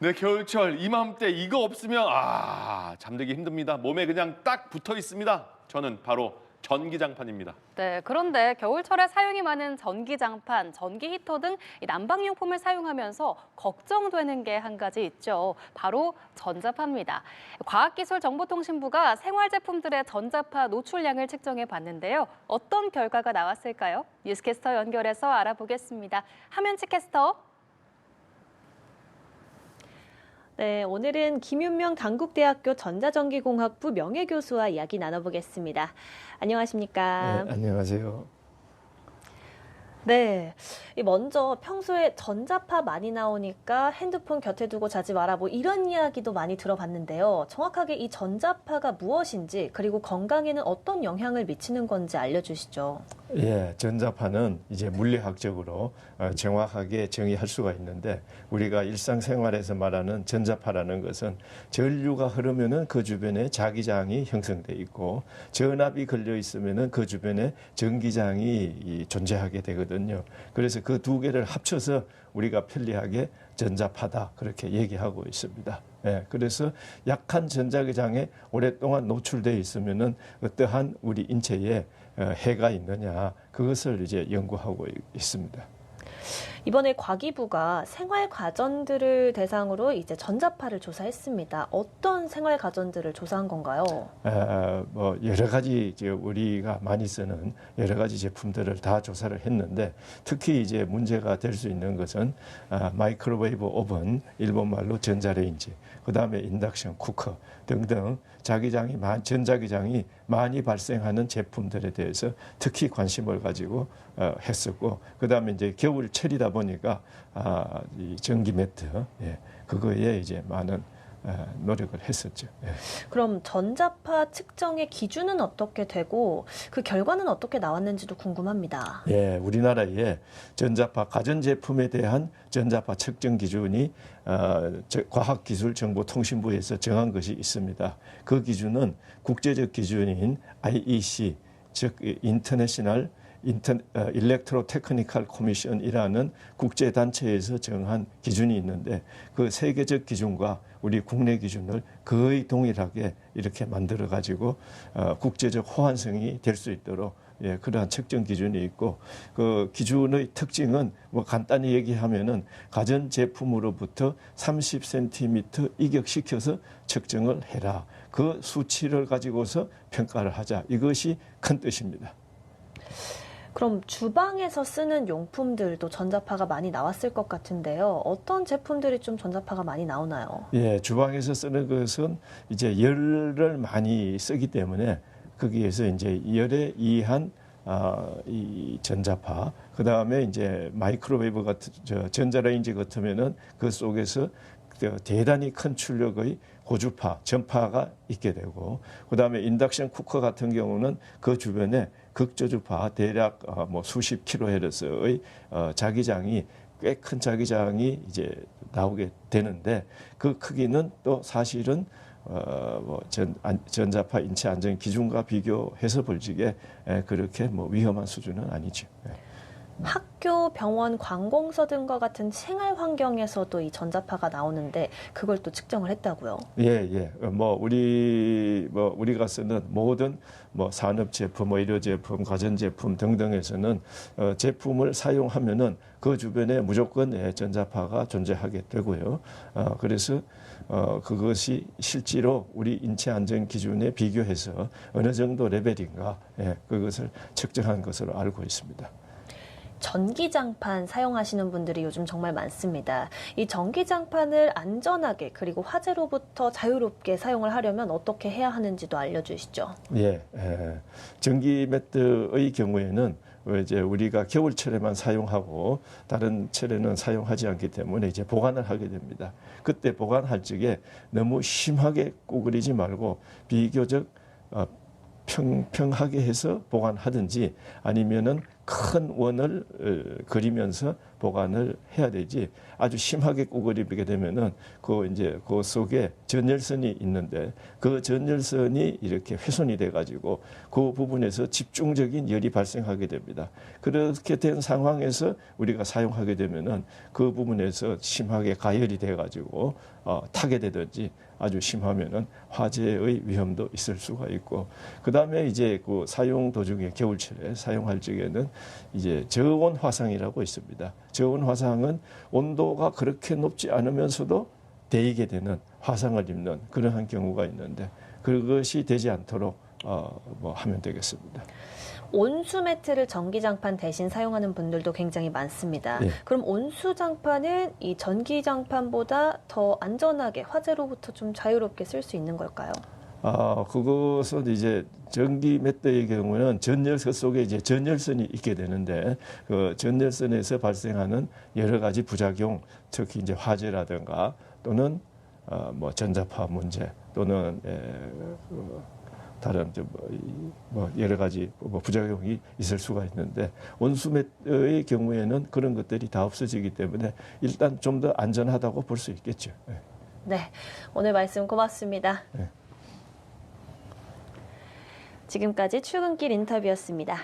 네, 겨울철 이맘때 이거 없으면 잠들기 힘듭니다. 몸에 그냥 딱 붙어 있습니다. 저는 바로 전기장판입니다. 네, 그런데 겨울철에 사용이 많은 전기장판, 전기 히터 등 이 난방용품을 사용하면서 걱정되는 게 한 가지 있죠. 바로 전자파입니다. 과학기술정보통신부가 생활제품들의 전자파 노출량을 측정해 봤는데요. 어떤 결과가 나왔을까요? 뉴스캐스터 연결해서 알아보겠습니다. 함현치 캐스터. 네, 오늘은 김윤명 단국대학교 전자전기공학부 명예교수와 이야기 나눠보겠습니다. 안녕하십니까? 네, 안녕하세요. 네, 먼저 평소에 전자파 많이 나오니까 핸드폰 곁에 두고 자지 마라 뭐 이런 이야기도 많이 들어봤는데요. 정확하게 이 전자파가 무엇인지 그리고 건강에는 어떤 영향을 미치는 건지 알려주시죠. 예, 전자파는 이제 물리학적으로 정확하게 정의할 수가 있는데 우리가 일상생활에서 말하는 전자파라는 것은 전류가 흐르면은 그 주변에 자기장이 형성돼 있고 전압이 걸려 있으면은 그 주변에 전기장이 존재하게 되거든요. 그래서 그 두 개를 합쳐서 우리가 편리하게 전자파다 그렇게 얘기하고 있습니다. 예, 그래서 약한 전자기장에 오랫동안 노출되어 있으면은 어떠한 우리 인체에 해가 있느냐 그것을 이제 연구하고 있습니다. 이번에 과기부가 생활 가전들을 대상으로 이제 전자파를 조사했습니다. 어떤 생활 가전들을 조사한 건가요? 뭐 여러 가지 이제 우리가 많이 쓰는 여러 가지 제품들을 다 조사를 했는데 특히 이제 문제가 될 수 있는 것은 마이크로웨이브 오븐, 일본말로 전자레인지, 그다음에 인덕션 쿠커 등등 전자기장이 많이 발생하는 제품들에 대해서 특히 관심을 가지고 했었고, 그다음에 이제 겨울철이다 보니까 이 전기 매트, 그거에 이제 많은 노력을 했었죠. 예. 그럼 전자파 측정의 기준은 어떻게 되고 그 결과는 어떻게 나왔는지도 궁금합니다. 예, 우리나라에 가전제품에 대한 전자파 측정 기준이 과학기술정보통신부에서 정한 것이 있습니다. 그 기준은 국제적 기준인 IEC, 즉 인터내셔널 일렉트로 테크니컬 커미션이라는 국제단체에서 정한 기준이 있는데 그 세계적 기준과 우리 국내 기준을 거의 동일하게 이렇게 만들어 가지고 국제적 호환성이 될 수 있도록 그러한 측정 기준이 있고, 그 기준의 특징은 뭐 간단히 얘기하면은 가전 제품으로부터 30cm 이격시켜서 측정을 해라. 그 수치를 가지고서 평가를 하자. 이것이 큰 뜻입니다. 그럼 주방에서 쓰는 용품들도 전자파가 많이 나왔을 것 같은데요. 어떤 제품들이 좀 전자파가 많이 나오나요? 예, 주방에서 쓰는 것은 이제 열을 많이 쓰기 때문에 거기에서 이제 열에 의한 이 전자파, 그 다음에 이제 마이크로웨이브 같은 전자레인지 같으면은 그 속에서 대단히 큰 출력의 고주파, 전파가 있게 되고, 그 다음에 인덕션 쿠커 같은 경우는 그 주변에 극저주파 대략 뭐 수십 킬로헤르츠의 자기장이 꽤 큰 자기장이 이제 나오게 되는데 그 크기는 또 사실은 뭐 전자파 인체 안전 기준과 비교해서 볼 적에 그렇게 뭐 위험한 수준은 아니죠. 학교, 병원, 관공서 등과 같은 생활 환경에서도 이 전자파가 나오는데 그걸 또 측정을 했다고요? 예. 우리가 쓰는 모든 뭐 산업 제품, 의료 제품, 가전 제품 등등에서는 제품을 사용하면은 그 주변에 무조건 전자파가 존재하게 되고요. 그래서 그것이 실제로 우리 인체 안전 기준에 비교해서 어느 정도 레벨인가 그것을 측정한 것으로 알고 있습니다. 전기장판 사용하시는 분들이 요즘 정말 많습니다. 이 전기장판을 안전하게 그리고 화재로부터 자유롭게 사용을 하려면 어떻게 해야 하는지도 알려주시죠. 전기 매트의 경우에는 이제 우리가 겨울철에만 사용하고 다른 철에는 사용하지 않기 때문에 이제 보관을 하게 됩니다. 그때 보관할 적에 너무 심하게 구부리지 말고 비교적 평평하게 해서 보관하든지 아니면은 큰 원을 그리면서 보관을 해야 되지 아주 심하게 구부리게 되면은 그 속에 전열선이 있는데 그 전열선이 이렇게 훼손이 돼 가지고 그 부분에서 집중적인 열이 발생하게 됩니다. 그렇게 된 상황에서 우리가 사용하게 되면은 그 부분에서 심하게 가열이 돼 가지고 타게 되든지 아주 심하면은 화재의 위험도 있을 수가 있고 그다음에 이제 그 사용 도중에 겨울철에 사용할 적에는 이제 저온 화상이라고 있습니다. 저온 화상은 온도가 그렇게 높지 않으면서도 데이게 되는 화상을 입는 그러한 경우가 있는데 그것이 되지 않도록 하면 되겠습니다. 온수 매트를 전기장판 대신 사용하는 분들도 굉장히 많습니다. 예. 그럼 온수장판은 이 전기장판보다 더 안전하게 화재로부터 좀 자유롭게 쓸 수 있는 걸까요? 그것은 이제 전기 매트의 경우는 전열선 속에 이제 전열선이 있게 되는데 그 전열선에서 발생하는 여러 가지 부작용, 특히 이제 화재라든가 또는 뭐 전자파 문제 또는 다른 여러 가지 부작용이 있을 수가 있는데 온수 매트의 경우에는 그런 것들이 다 없어지기 때문에 일단 좀 더 안전하다고 볼 수 있겠죠. 네, 오늘 말씀 고맙습니다. 네. 지금까지 출근길 인터뷰였습니다.